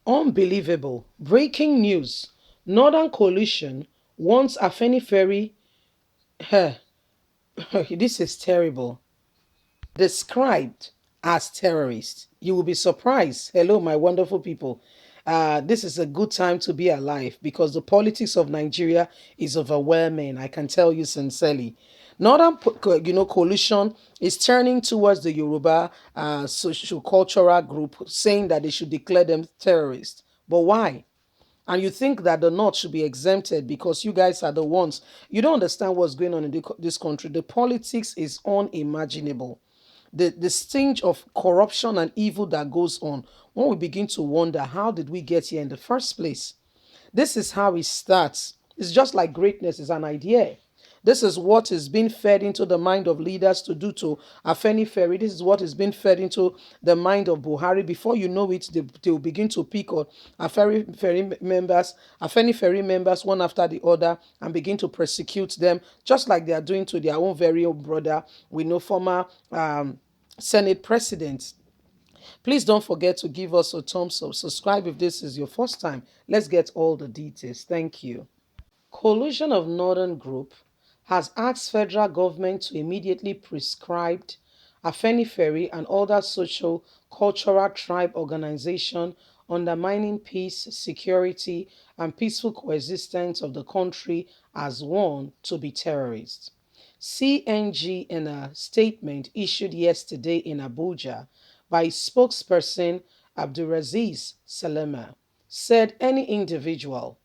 Unbelievable. Breaking news. Northern Coalition wants Afenifere. Huh, this is terrible. Described as terrorists. You will be surprised. Hello, my wonderful people. This is a good time to be alive because the politics of Nigeria is overwhelming. I can tell you sincerely. Northern, coalition is turning towards the Yoruba social cultural group, saying that they should declare them terrorists. But why? And you think that the North should be exempted because you guys are the ones. You don't understand what's going on in this country. The politics is unimaginable. The stench of corruption and evil that goes on, when we begin to wonder, how did we get here in the first place? This is how it starts. It's just like greatness is an idea. This is what is being fed into the mind of leaders to do to Afenifere. This is what is being fed into the mind of Buhari. Before you know it, they will begin to pick on Afenifere members one after the other and begin to persecute them, just like they are doing to their own very own brother. We know former Senate president. Please don't forget to give us a thumbs up. Subscribe if this is your first time. Let's get all the details. Thank you. Coalition of Northern Group has asked federal government to immediately prescribe Afenifere and other social cultural tribe organizations undermining peace, security, and peaceful coexistence of the country as one to be terrorists. CNG, in a statement issued yesterday in Abuja by spokesperson Abdulaziz Salema, said any individual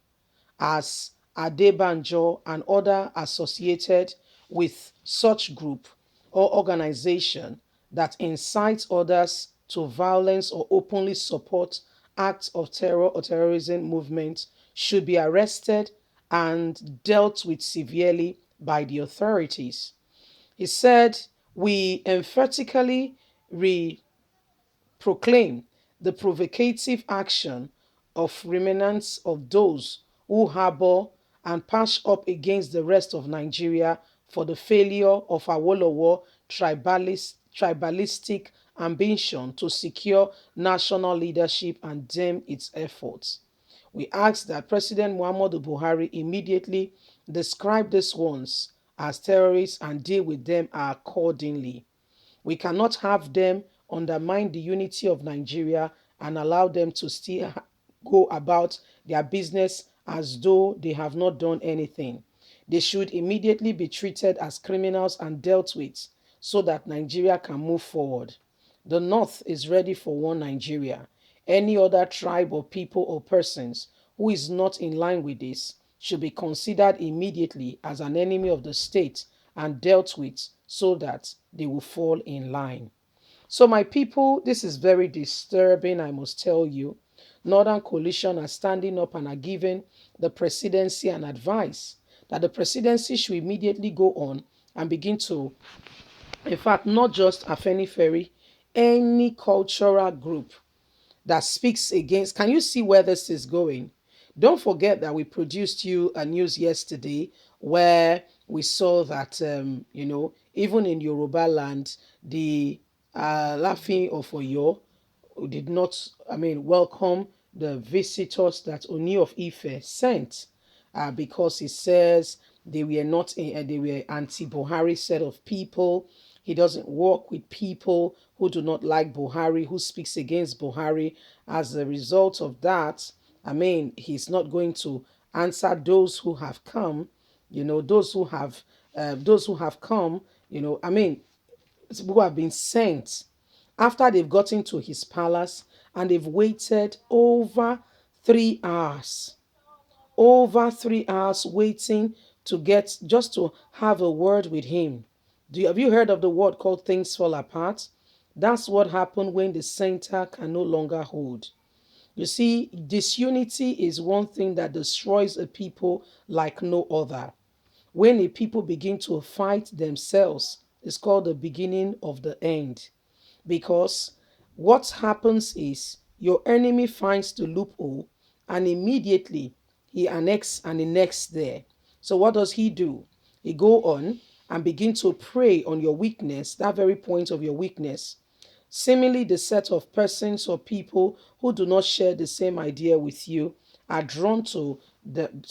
as Adebanjo and other associated with such group or organization that incites others to violence or openly support acts of terror or terrorism movements should be arrested and dealt with severely by the authorities. He said, we emphatically proclaim the provocative action of remnants of those who harbor and pass up against the rest of Nigeria for the failure of Awolowo tribalistic ambition to secure national leadership and dim its efforts. We ask that President Muhammadu Buhari immediately describe these ones as terrorists and deal with them accordingly. We cannot have them undermine the unity of Nigeria and allow them to still go about their business as though they have not done anything. They should immediately be treated as criminals and dealt with so that Nigeria can move forward. The North is ready for one Nigeria. Any other tribe or people or persons who is not in line with this should be considered immediately as an enemy of the state and dealt with so that they will fall in line. So, my people, this is very disturbing, I must tell you. Northern Coalition are standing up and are giving the presidency an advice that the presidency should immediately go on and begin to, in fact, not just Afenifere, any cultural group that speaks against. Can you see where this is going? Don't forget that we produced you a news yesterday where we saw that, even in Yoruba land, the laughing of Oyo did not, welcome the visitors that Oni of Ife sent because he says they were not, they were anti-Buhari set of people. He doesn't work with people who do not like Buhari, who speaks against Buhari. As a result of that, he's not going to answer those who have come, those who have come, who have been sent after they've gotten to his palace and they've waited over 3 hours waiting to get just to have a word with him. Have you heard of the word called things fall apart? That's what happened when the center can no longer hold. You see, disunity is one thing that destroys a people like no other. When a people begin to fight themselves, it's called the beginning of the end. Because what happens is your enemy finds the loophole and immediately he annexes there. So what does he do? He go on and begin to prey on your weakness, that very point of your weakness. Seemingly, the set of persons or people who do not share the same idea with you are drawn to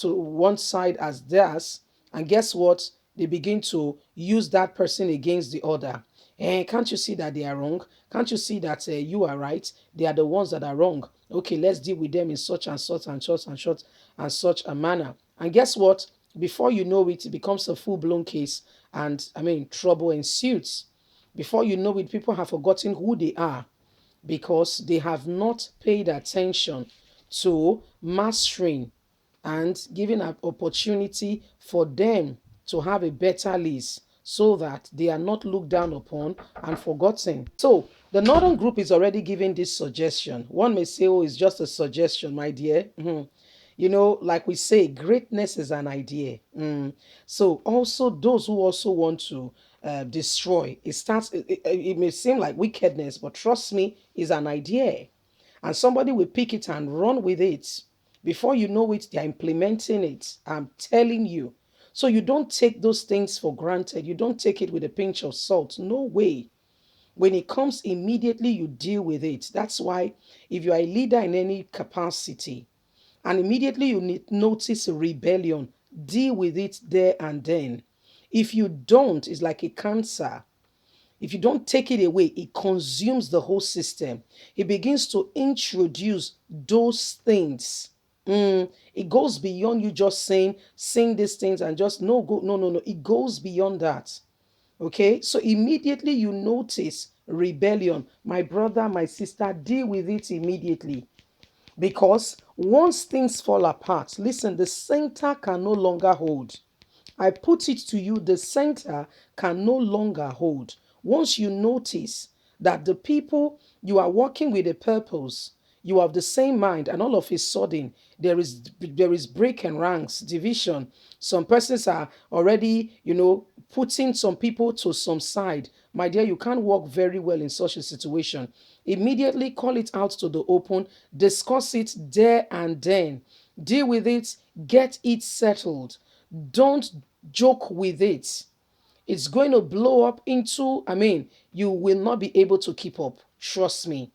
one side as theirs, and guess what? They begin to use that person against the other. Can't you see that they are wrong? Can't you see that you are right? They are the ones that are wrong. Okay, let's deal with them in such and such and such and such and such a manner. And guess what? Before you know it, it becomes a full-blown case, and I mean, trouble ensues. Before you know it, people have forgotten who they are because they have not paid attention to mastering and giving an opportunity for them to have a better list so that they are not looked down upon and forgotten. So the Northern group is already giving this suggestion. One may say, oh, it's just a suggestion, my dear. You know, like we say, greatness is an idea. So also those who also want to destroy, it may seem like wickedness, but trust me, is an idea. And somebody will pick it and run with it. Before you know it, they're implementing it. I'm telling you. So you don't take those things for granted. You don't take it with a pinch of salt. No way. When it comes, immediately you deal with it. That's why if you are a leader in any capacity and immediately you notice rebellion, deal with it there and then. If you don't, it's like a cancer. If you don't take it away, it consumes the whole system. It begins to introduce those things. It goes beyond you just saying these things and just no go no no no. It goes beyond that. Okay, so immediately you notice rebellion, my brother, my sister, deal with it immediately. Because once things fall apart, listen, the center can no longer hold. I put it to you, the center can no longer hold. Once you notice that the people you are working with a purpose, you have the same mind, and all of a sudden there is break and ranks, division. Some persons are already, putting some people to some side. My dear, you can't work very well in such a situation. Immediately call it out to the open, discuss it there and then, deal with it, get it settled. Don't joke with it. It's going to blow up into, you will not be able to keep up. Trust me.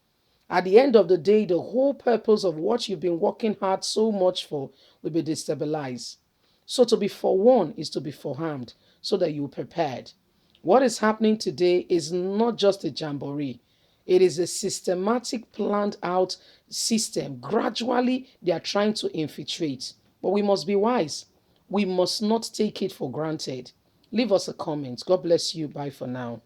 At the end of the day, the whole purpose of what you've been working hard so much for will be destabilized. So to be forewarned is to be forearmed so that you're prepared. What is happening today is not just a jamboree. It is a systematic, planned out system. Gradually, they are trying to infiltrate. But we must be wise. We must not take it for granted. Leave us a comment. God bless you. Bye for now.